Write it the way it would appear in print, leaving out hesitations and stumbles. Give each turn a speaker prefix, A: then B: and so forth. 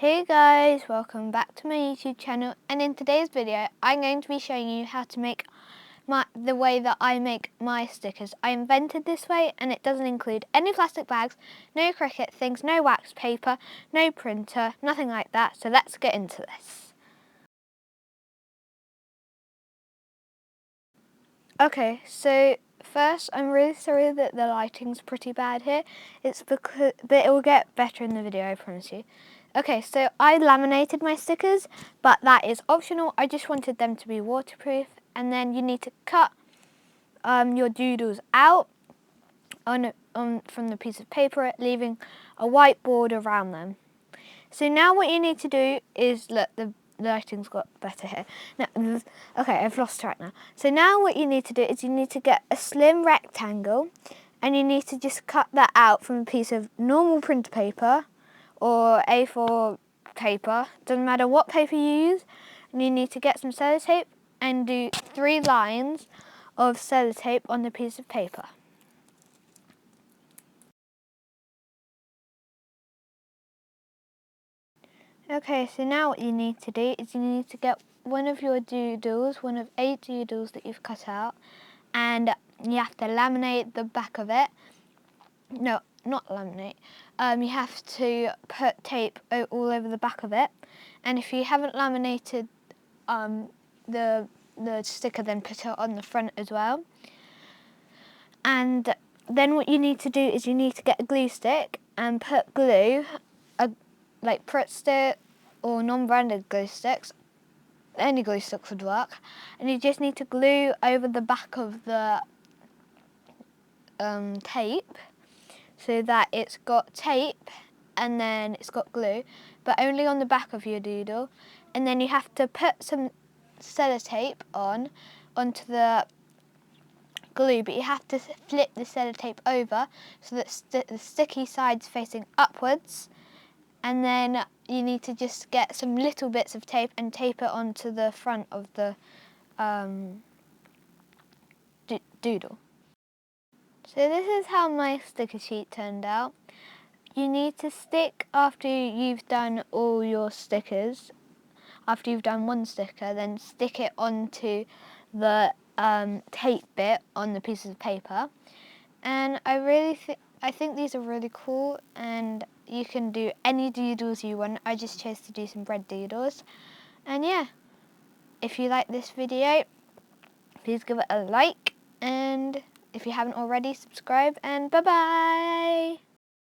A: Hey guys, welcome back to my YouTube channel, and in today's video I'm going to be showing you how to make the way that I make my stickers. I invented this way and it doesn't include any plastic bags, no Cricut things, no wax paper, no printer, nothing like that, so let's get into this. Okay, so first I'm really sorry that the lighting's pretty bad here. It's because, but it will get better in the video, I promise you. Okay, so I laminated my stickers, but that is optional. I just wanted them to be waterproof. And then you need to cut your doodles out from the piece of paper, leaving a white border around them. So now what you need to do is, look, the lighting's got better here. Now, okay, I've lost track now. So now what you need to do is you need to get a slim rectangle, and you need to just cut that out from a piece of normal printer paper or A4 paper, doesn't matter what paper you use, and you need to get some sellotape and do 3 lines of sellotape on the piece of paper. Okay, so now what you need to do is you need to get one of your doodles, one of 8 doodles that you've cut out, and you have to laminate the back of it. No, not laminate. You have to put tape all over the back of it, and if you haven't laminated the sticker, then put it on the front as well. And then what you need to do is you need to get a glue stick and put glue, like Pritt stick or non-branded glue sticks. Any glue sticks would work, and you just need to glue over the back of the tape, so that it's got tape and then it's got glue, but only on the back of your doodle. And then you have to put some sellotape onto the glue, but you have to flip the sellotape over so that the sticky side's facing upwards, and then you need to just get some little bits of tape and tape it onto the front of the doodle. So this is how my sticker sheet turned out. You need to stick, after you've done all your stickers, after you've done one sticker, then stick it onto the tape bit on the pieces of paper. And I think these are really cool, and you can do any doodles you want. I just chose to do some bread doodles. And yeah, if you like this video, please give it a like, and if you haven't already, subscribe, and bye bye.